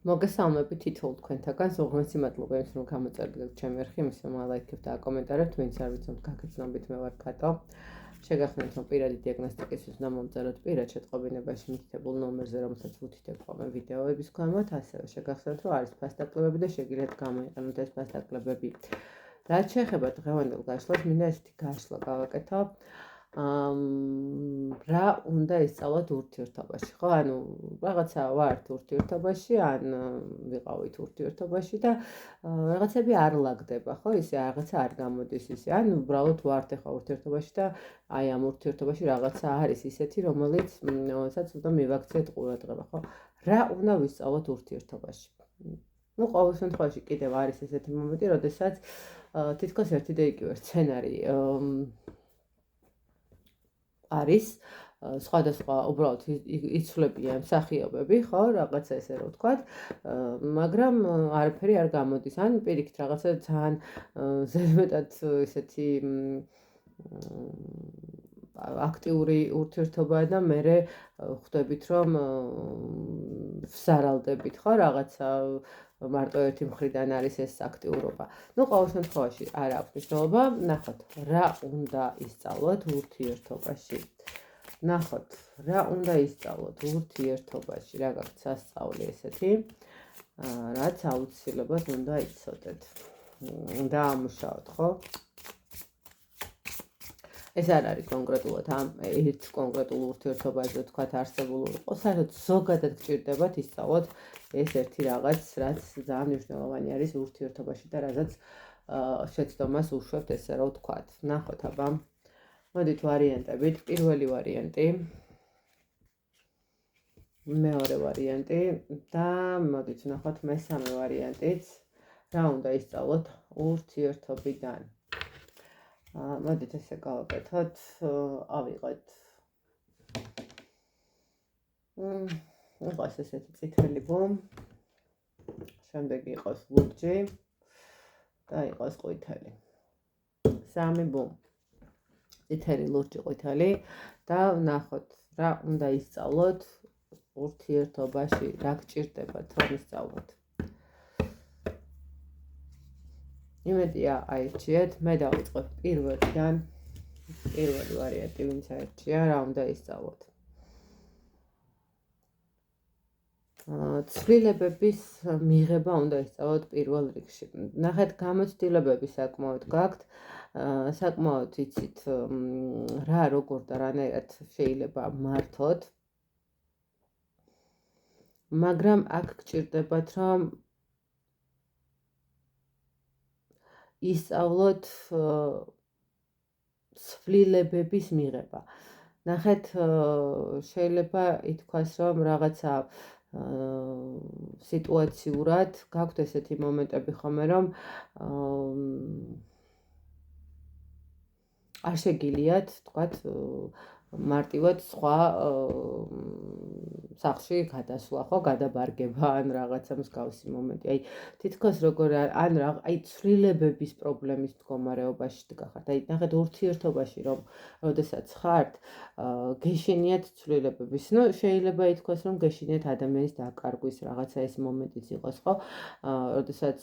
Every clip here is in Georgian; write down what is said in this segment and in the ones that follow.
მოგესალმებით თითოეულ თქვენთაგან, უღრმესი მადლობა იმის, რომ გამოწერდით ჩემი არხი, იმის, რომ ლაიქებთ და აკომენტარებთ, ვინც არ ვიცით გაგრძნობთ, მე ვარ კატო. შეგახსენებთ, რომ პირადი დიაგნოსტიკისთვის უნდა მომწეროთ პირად შეტყობინებაში მითითებულ ნომერზე, რომელსაც ვუთითებ ხოლმე ვიდეოების ქვემოთ, ასევე შეგახსენებთ, რომ არის ფასდაკლებები და შეგიძლიათ გამოიყენოთ ეს ფასდაკლებები. რაც შეეხება დღევანდელ გაშლას, მინდა ესეთი გაშლა გავაკეთო. რა უნდა ისწავლოთ ურთიერთობაში, ხო? ანუ რაღაცა ვართ ურთიერთობაში, ან ვიყავით ურთიერთობაში და რაღაცები არ ლაგდება, ხო? ისე რაღაცა არ გამოდის ისე. ან უბრალოდ ვართ ახლა ურთიერთობაში და აი ამ ურთიერთობაში რაღაცა არის ისეთი, რომელსაც უნდა მივაქციეთ ყურადღება, ხო? რა უნდა ვისწავლოთ ურთიერთობაში? ну, ყოველ შემთხვევაში კიდევ არის ესეთი მომენტი, როდესაც თითქოს ერთი და იგივე სცენარი არის სხვადასხვა უბრალოდ იცვლებიან მსახიობები, ხო, რაღაცა ესე რა ვთქვათ, მაგრამ არაფერი არ გამოდის. ან პირიქით რაღაცა ძალიან ზედმეტად ესეთი აქტიური ურთიერთობაა და მე ხვდებით, რომ ვზარალდებით, ხო, რაღაცა მარტო ერთი მხრიდან არის ეს აქტიურობა. ну, ყოველ შემთხვევაში არ აქვს მნიშვნელობა. ნახოთ, რა უნდა ისწავლოთ ურთიერთობაში. ნახოთ, რა უნდა ისწავლოთ ურთიერთობაში, რა გაქვთ სასწაული ესეთი, რაც აუცილებლად უნდა იცოდეთ. დაამუშავოთ, ხო? ეს არ არის კონკრეტულად ამ ერთ კონკრეტულ ურთიერთობაზე თქვათ არსებული იყო, საერთოდ ზოგადად გჭირდებათ ისწავლოთ ეს ერთი რაღაც, რაც ძალიან მნიშვნელოვანი არის ურთიერთობაში და რაზეც შეცდომას უშვებთ, ესე რა ვთქვათ. ნახოთ აბა. მოდით ვარიანტებით. პირველი ვარიანტი, მეორე ვარიანტი და მოდით ვნახოთ მესამე ვარიანტიც. რა უნდა ისწავლოთ ურთიერთობიდან. მოდით ესე გავაკეთოთ, ავიღოთ. იყოს ესეთი წითელი ბუმ, შემდეგ იყოს ლურჯი და იყოს ყვითელი. სამი ბუმ. წითელი, ლურჯი, ყვითელი და ვნახოთ, რა უნდა ისწავლოთ ურთიერთობაში, რა გჭირდებათ რომ ისწავლოთ. იმედია აირჩიეთ, მე დავიწყებ პირველიდან. პირველი ვარიანტი, ვინც აირჩია, რა უნდა ისწავლოთ. ცვლილებების მიღება უნდა ისწავლოთ პირველ რიგში. ნახეთ, გამოცდილებები საკმაოდ გაქვთ, საკმაოდ იცით რა, როგორ და რანაირად შეიძლება მართოთ, მაგრამ აქ გჭირდებათ, რომ ისწავლოთ ცვლილებების მიღება. ნახეთ, შეიძლება ითქვას, რომ რაღაცა სიტუაციურად გაქვთ ესეთი მომენტები ხომ, რომ არ შეგიძლიათ, თქვათ, მარტივად სხვა სახლში გადასვლა, ხო, გადაბარგება ან რაღაცა მსგავსი მომენტი. აი, თითქოს როგორ ან აი ცვლილებების პრობლემის მდგომარეობაში დგახართ. აი, ნახეთ, ურთიერთობაში რომ როდესაც ხართ, გეშინიათ ცვლილებების. ну, შეიძლება ითქვას, რომ გეშინიათ ადამიანის დაკარგვის რაღაცა ეს მომენტიც იყოს, ხო? როდესაც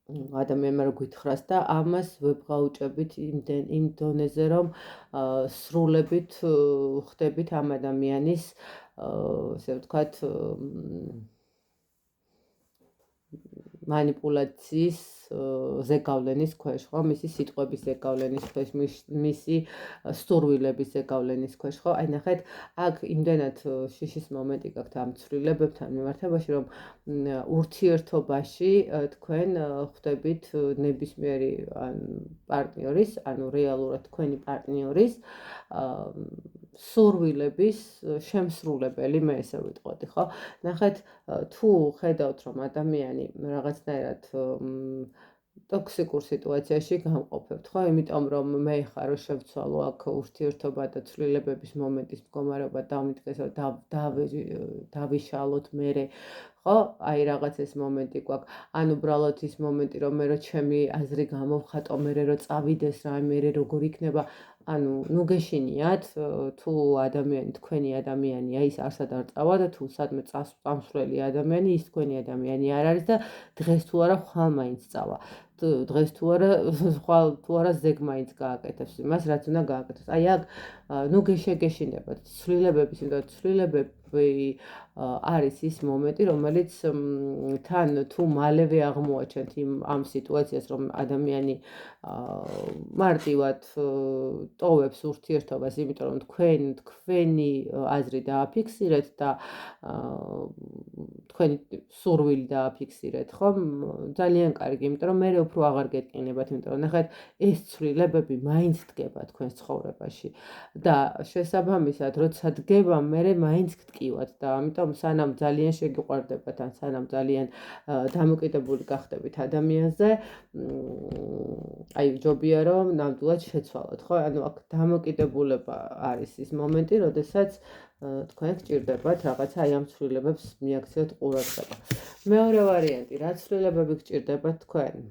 ადამიანმა რო გითხრას და ამას ვებღაუჭებით იმ დონეზე, რომ სრულებით ხდებით ამ ადამიანის, ესე ვთქვათ, манипуляციის ზეგავლენის ქვეშ, ხო, მისი სიტყვების ზეგავლენის ქვეშ, მისი სტურვილების ზეგავლენის ქვეშ, ხო? აი, ნახეთ, აქ იმდენად შიშის მომენტი გაქვთ ამ ცვლილებებთან მიმართებაში, რომ ურთიერთობაში თქვენ ხვდებით ნებისმიერი პარტნიორის, ანუ რეალურად თქვენი პარტნიორის სურვილების შემსრულებელი, მე ესე ვიტყოდი, ხო? ნახეთ, თუ ხედავთ, რომ ადამიანი რაღაცნაირად ტოქსიკურ სიტუაციაში გამყოფებთ, ხო? იმიტომ რომ მე ხარ შევცვალო აქ ურთიერთობა და ცვლილებების მომენტის მდგომარეობა დამიდგეს, რომ დავიშალოთ მერე, ხო? აი რაღაც ეს მომენტი გვაქვს. ან უბრალოდ ის მომენტი, რომ მე რო ჩემი აზრი გამოვხატო, მერე რო წავიდეს რა, მერე როგორ იქნება, ნუ გეშინიათ თუ ადამიანი თქვენი ადამიანია ის არსად არ წავა და თუ სადმე წამსვლელი ადამიანი ის თქვენი ადამიანი არ არის და დღეს თუ არა ხვალ მაინც წავა დღეს თუ არა ხვალ თუ არა ზეგ მაინც გააკეთებს იმას რაც უნდა გააკეთოს აი აქ ნუ გეშინებათ ცვლილებების იმიტომ ცვლილებები არის ის მომენტი რომელიც თან თუ მალევე აღმოაჩენთ ამ სიტუაციას რომ ადამიანი მარტივად ტოვებს ურთიერთობას იმიტომ რომ თქვენი აზრი დააფიქსირეთ და თქვენი სურვილი დააფიქსირეთ ხომ ძალიან კარგი იმიტომ რომ მე უფრო აღარ გეტყინებათ იმიტომ რომ ნახეთ ეს ცვლილებები მაინც დგება თქვენს ცხოვრებაში და შესაბამისად როცა დგება მე მაინც გტკივათ და ამიტომ სანამ ძალიან შეგიყვარდებათ ან სანამ ძალიან დამოკიდებული გახდებით ადამიანზე აი ჯობია რომ ნამდვილად შეცვალოთ ხო ანუ აქ დამოკიდებულება არის ის მომენტი როდესაც თქვენ გჭირდებათ რაღაცა აი ამ ცვლილებებს მიაქციოთ ყურადღება მეორე ვარიანტი რა ცვლილებები გჭირდებათ თქვენ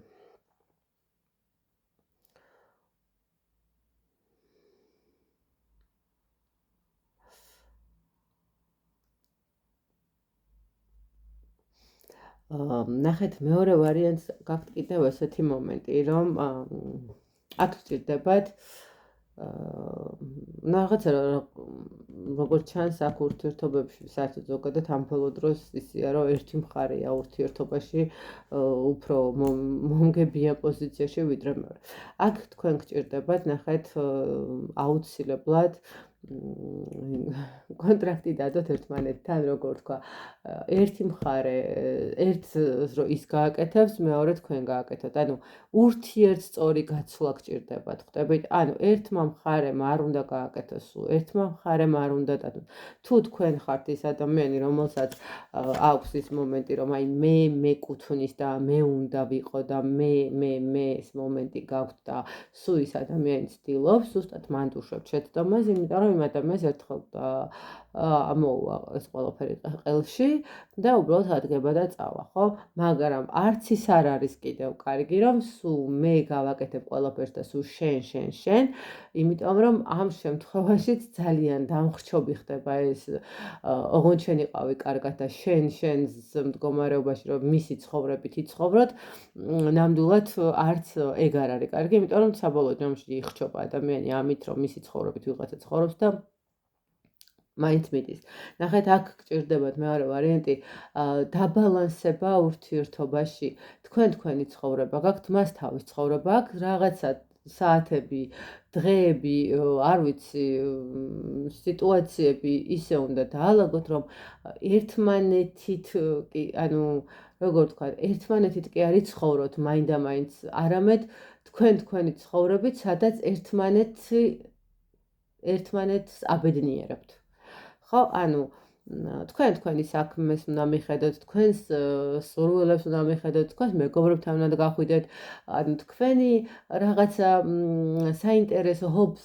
ნახეთ მეორე ვარიანტს გაქვთ კიდევ ესეთი მომენტი რომ აქ გჭირდებათ რაღაცა როგორც ჩანს აქ ურთიერთობებში საერთოდ ზოგადად ამ ბოლო დროს ისია რომ ერთი მხარეა ურთიერთობაში უფრო მომგებია პოზიციაში ვიდრე მეორე აქ თქვენ გჭირდებათ ნახეთ აუცილებლად კონტრაქტი დადოთ ერთმანეთთან როგორ თქვა ერთი მხარე ერთს რო ის გააკეთებს მეორე თქვენ გააკეთოთ ანუ ურთიერთსწორი გაცვლა გჭირდებათ ხვდებით ანუ ერთმა მხარემ არ უნდა გააკეთოს ერთმა მხარემ არ უნდა დადოთ თუ თქვენ ხართ ის ადამიანი რომელსაც აქვს ის მომენტი რომ აი მე კუთვნის და მე უნდა ვიყო და მე ეს მომენტი გაქვთ და სულ ის ადამიანი ცდილობს ზუსტად მან უშვებთ შეცდომას იმიტომ რომ იმ ადამიანს ერთხელ ამოუვა ეს ყველაფერი ყელში და უბრალოდ ადგება და წავა ხო მაგრამ არც ის არ არის კიდევ კარგი რომ სულ მე გავაკეთებ ყველაფერს და სულ შენ იმიტომ რომ ამ შემთხვევაშიც ძალიან დამხრჩობი ხდება ეს ოღონდ შენ იყავი კარგად და შენს მდგომარეობაში რომ მისი ცხოვრებით იცხოვროთ ნამდვილად არც ეგ არ არის კარგი იმიტომ რომ საბოლოო ჯამში იხჩობა ადამიანი ამით რომ მისი ცხოვრებით ვიღაცა ცხოვრობს და მაინც მიდის. ნახეთ, აქ გჭირდებათ მეორე ვარიანტი დაბალანსება ურთიერთობაში. თქვენი ცხოვრება გაქვთ, მას თავის ცხოვრება აქვს, რაღაცა საათები, დღეები, არ ვიცი, სიტუაციები ისე უნდა დაალაგოთ, რომ ერთმანეთით კი, ანუ როგორ თქვა, ერთმანეთით კი არ იცხოვროთ მაინდა-მაინც, არამედ თქვენი ცხოვრებით, სადაც ერთმანეთს აბედნიერებთ. ხო, ანუ თქვენი საქმეს უნდა მიხედოთ, თქვენს სურვილებს უნდა მიხედოთ, თქვენს მეგობრებთან უნდა გახვიდეთ, ანუ თქვენი რაღაცა საინტერესო ჰობს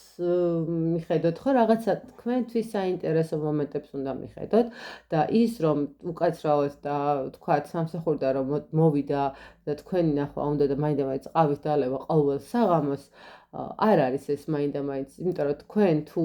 მიხედოთ, ხო, რაღაცა თქვენთვის საინტერესო მომენტებს უნდა მიხედოთ და ის რომ უკაცრავად და თქვათ სამსახურიდან რომ მოვიდა და თქვენი ნახვა უნდა და მაინდა-მაინც ყავის დალევა ყოველ საღამოს არ არის ეს მაინდა-მაინც, იმიტომ რომ თქვენ თუ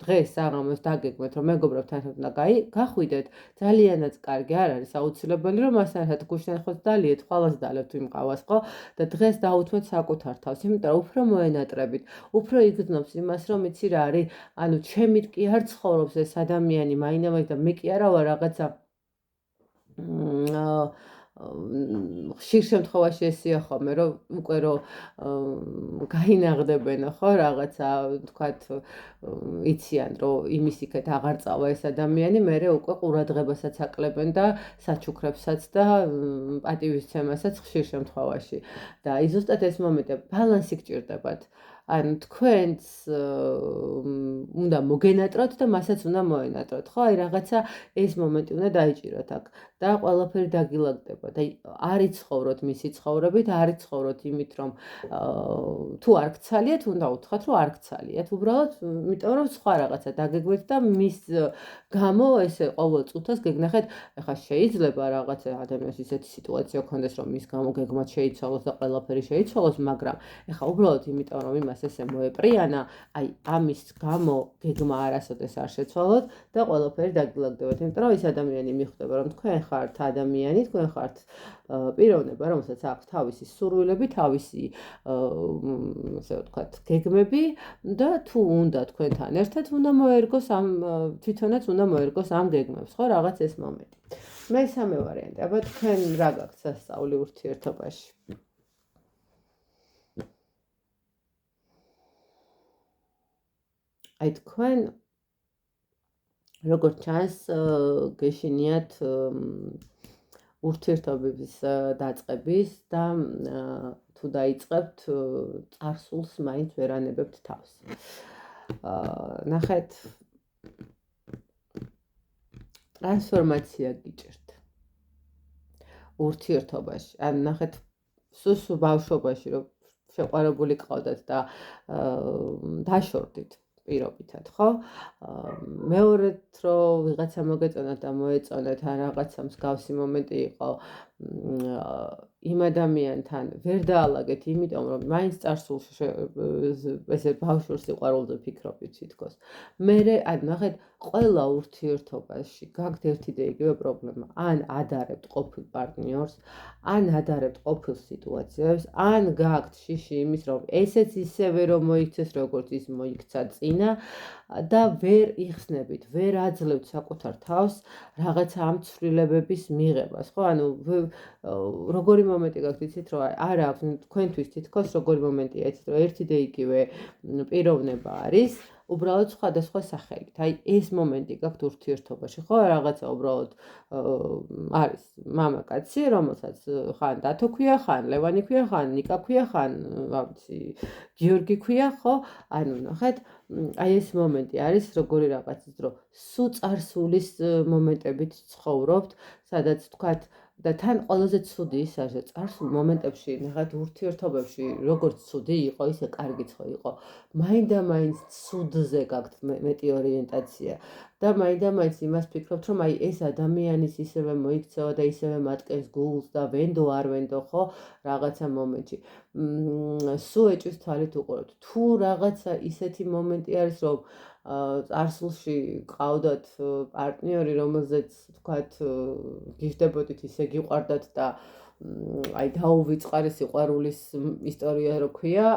დღეს საღამოს დაგეგმეთ, რომ მეგობრებთან ერთად უნდა გახვიდეთ, ძალიანაც კარგი არ არის აუცილებელი, რომ მასთან ერთად გუშინახოთ დალიეთ, ხვალას დალებთ იმ ყავას, ხო? და დღეს დაუთმეთ საკუთარ თავს, იმიტომ რომ უფრო მოენატრებით, უფრო იგრძნობს იმას, რომ იცი რა არის, ანუ ჩემით კი არ ცხოვრობს ეს ადამიანი მაინდა-მაინც და მე კი არა ვარ რაღაცა ხშირ შემთხვევაში ესია ხოლმე რომ უკვე რომ გაინაღდებენო ხო რაღაცა თქვათ იციან რომ იმის იქეთ აღარ წავა ეს ადამიანი მე უკვე ყურადღებასაც აკლებენ და საჩუქრებსაც და პატივისცემასაც ხშირ შემთხვევაში და აი ზუსტად ეს მომენტი ბალანსი გჭირდებათ ან თქვენს უნდა მოგენატროთ და მასაც უნდა მოენატროთ ხო აი რაღაცა ეს მომენტი უნდა დაიჭიროთ აქ და ყველაფერი დაგილაგდებათ აი არ იცხოვროთ მისი ცხოვრებით არ იცხოვროთ იმით რომ თუ არ გცალიათ უნდა უთხრათ რომ არ გცალიათ უბრალოდ იმიტომ რომ სხვა რაღაცა დაგეგმეთ და მის გამო ესე ყოველ წუთას გეგნახეთ ეხლა შეიძლება რაღაცა ადამიანს ისეთი სიტუაცია ქონდეს რომ მის გამო გეგმაც შეიცვალოს და ყველაფერი შეიცვალოს მაგრამ ეხლა უბრალოდ იმიტომ რომ იმას იმას ესე მოეპრიანა, აი ამის გამო გეგმა არასოდეს არ შეცვალოთ და ყველაფერი დაგილაგდებათ, იმიტომ რომ ის ადამიანი მიხვდება, რომ თქვენ ხართ ადამიანი, თქვენ ხართ პიროვნება, რომელსაც აქვს თავისი სურვილები, თავისი ასე ვთქვათ, გეგმები და თუ უნდა თქვენთან ერთად უნდა მოერგოს ამ თვითონაც უნდა მოერგოს ამ გეგმებს, ხო, რაღაც ეს მომენტი. მესამე ვარიანტი, აბა თქვენ რა გაქვთ სასწაული ურთიერთობაში? აი თქვენ როგორც ჩანს გეშინიათ ურთიერთობების დაწყების და თუ დაიწყებთ წარსულს მაინც ვერ ანებებთ თავს. ნახეთ ტრანსფორმაცია გიჭირთ ურთიერთობაში. ან ნახეთ სულ ბავშვობაში რომ შეყვარებული ყავდათ და დაშორდით პირობითად, ხო? მეორედ რომ ვიღაცა მოგეწონათ და მოეწონათ ან რაღაცა მსგავსი მომენტი იყო იმ ადამიანთან ვერ დაალაგეთ, იმიტომ რომ მაინც წარსულში ესე ბავშვურ სიყვარულზე ფიქრობთ თითქოს. მერე ან ნახეთ ყველა ურთიერთობაში გაქვთ ერთი და იგივე პრობლემა. ან ადარებთ ყოფილ პარტნიორს, ან ადარებთ ყოფილ სიტუაციებს, ან გაქვთ შიში იმის, რომ ესეც ისევე რომ მოიქცეს, როგორც ის მოიქცა წინა და ვერ იხსნებით, ვერ აძლევთ საკუთარ თავს რაღაცა ამ ცვლილებების მიღებას, ხო? ანუ როგორი მომენტი გაქვთ იცით, რომ არ აქვს თქვენთვის თითქოს როგორი მომენტია იცით, რომ ერთი და იგივე პიროვნება არის, უბრალოდ სხვადასხვა სახელით. აი ეს მომენტი გაქვთ ურთიერთობაში, ხო? რაღაცა უბრალოდ არის მამაკაცი, რომელსაც ხან დათო ქვია, ხან ლევანი ქვია, ხან ნიკა ქვია, ხან ვიცი გიორგი ქვია, ხო? ანუ ნახეთ, აი ეს მომენტი არის როგორი რაღაცის, რომ სულ წარსულის მომენტებით ცხოვრობთ, სადაც თქვათ და თან ყველაზე ცუდი ის არის, რომ წარსულ მომენტებში, ნახეთ ურთიერთობებში, როგორც ცუდი იყო, ისე კარგიც ხო იყო. მაინდა-მაინც ცუდზე გაქვთ მეტი ორიენტაცია და მაინდა-მაინც იმას ფიქრობთ, რომ აი ეს ადამიანის ისევე მოიქცევა და ისევე მატკენს გულს და ვენდო არ ვენდო, ხო, რაღაცა მომენტში. სულ ეჭვის თვალით უყურებთ. თუ რაღაცა ისეთი მომენტი არის, რომ წარსულში ყავდათ პარტნიორი, რომელზეც თქვათ გიждდებოდით, ისე გიყვარდათ და აი დაუვიწყარი სიყვარულის ისტორია რო ქვია,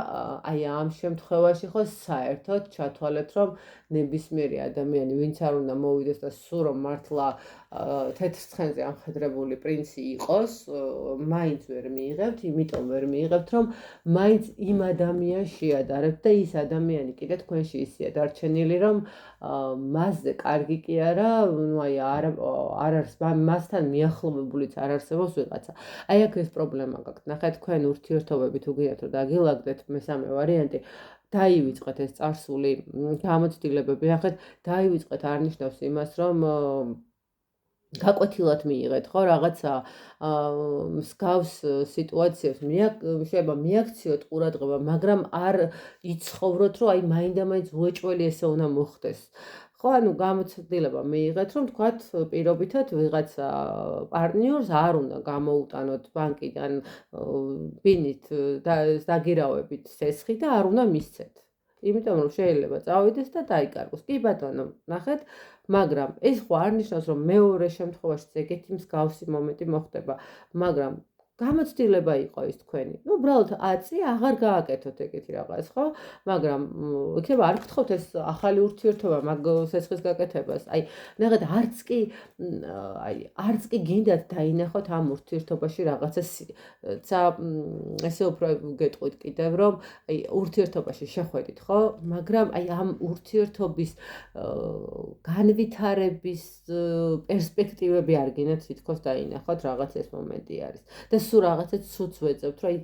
აი ამ შემთხვევაში ხო საერთოდ ჩათვალეთ, რომ ნებისმიერი ადამიანი, ვინც არ უნდა მოვიდეს და სულ რომ მართლა თეთრ ცხენზე ამხედრებული პრინცი იყოს, მაინც ვერ მიიღებთ, იმიტომ ვერ მიიღებთ, რომ მაინც იმ ადამიანს შეადარებთ და ის ადამიანი კიდე თქვენში ისეა დარჩენილი, რომ მასზე კარგი კი არა, ну აი არ არის მასთან მიახლოვებულიც არ არსებობს ვიღაცა. აი აქ ეს პრობლემა გაქვთ. ნახეთ, თქვენ ურთიერთობები თუ გინდათ რომ დაგილაგდეთ, მესამე ვარიანტი, დაივიწყეთ ეს წარსული გამოცდილებები. ნახეთ, დაივიწყეთ არ ნიშნავს იმას, რომ გაკვეთილად მიიღეთ, ხო, რაღაცა მსგავს სიტუაციებს შეიძლება მიაქციოთ ყურადღება, მაგრამ არ იცხოვროთ, რომ აი მაინდა-მაინც უეჭველი ესე უნდა მოხდეს. ხო, ანუ გამოცდილება მიიღეთ, რომ თქვათ პირობითად ვიღაცა პარტნიორს არ უნდა გამოუტანოთ ბანკიდან ბინით დაგირავებით სესხი და არ უნდა მისცეთ. იმიტომ რომ შეიძლება წავიდეს და დაიკარგოს. კი ბატონო, ნახეთ, მაგრამ ეს ხო არ ნიშნავს, რომ მეორე შემთხვევაში ეგეთი მსგავსი მომენტი მოხდება, მაგრამ გამოცდილება იყო ის თქვენი. Ну, უბრალოდ აწი აღარ გააკეთოთ ეგეთი რაღაც, ხო? მაგრამ იქნება არ გთხოვთ ეს ახალი ურთიერთობა მაგ სესხის გაკეთებას. აი, ნახეთ, არც კი გინდათ დაინახოთ ამ ურთიერთობაში რაღაცა ესე უფრო გეტყვით კიდევ, რომ აი ურთიერთობაში შეხვედით, ხო? მაგრამ აი ამ ურთიერთობის განვითარების პერსპექტივები არ გინდათ თითქოს დაინახოთ, რაღაც ეს მომენტი არის. და სულ რაღაცა ცუდს ვეძებთ, რომ აი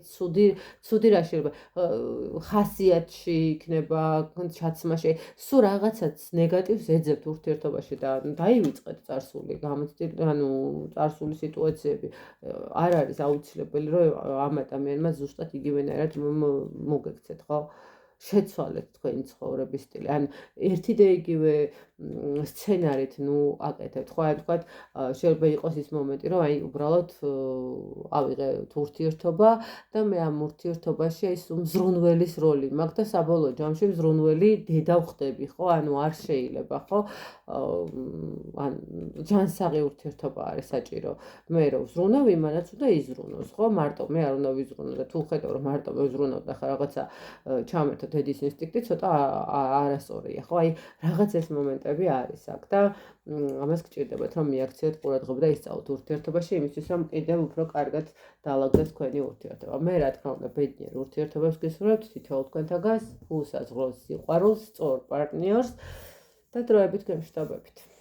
ცუდი რა შეიძლება ხასიათში იქნება, ჩაცმაში, სულ რაღაცაც ნეგატივს ეძებთ ურთიერთობაში და დაივიწყეთ წარსული გამოცდილება, ანუ წარსული სიტუაციები არ არის აუცილებელი, რომ ამ ადამიანმა ზუსტად იგივენაირად მოგექცეთ, ხო? შეცვალეთ თქვენი ცხოვრების სტილი. ან ერთი და იგივე სცენარით აკეთებთ, ხო, ან თქვათ შეიძლება იყოს ის მომენტი, რომ აი უბრალოდ ავიღეთ ურთიერთობა და მე ამ ურთიერთობაში აი მზრუნველის როლი მაქვს და საბოლოო ჯამში მზრუნველი დედა ვხდები, ხო, ანუ არ შეიძლება, ხო, ან ჯანსაღი ურთიერთობა არის საჭირო. მე რომ ვზრუნავ, იმანაც უნდა იზრუნოს, ხო, მარტო მე არ უნდა ვიზრუნო და თუ ხედავ რომ მარტო მე ვზრუნავ და ხა რაღაცა ჩამერთო დედის ინსტინქტი, ცოტა არასწორია, ხო, აი რაღაც ეს მომენტები არის აქ და ამას გჭირდებათ რომ მიაქციოთ ყურადღება და ისწავლოთ ურთიერთობაში იმისთვის რომ კიდევ უფრო კარგად დაალაგდეს თქვენი ურთიერთობა. მე რა თქმა უნდა ბედნიერ ურთიერთობებს გისურვებთ თითოეულ თქვენთაგას, უსაზღვროს სიყვარულს, სწორ პარტნიორს და დროებით გემშვიდობებით.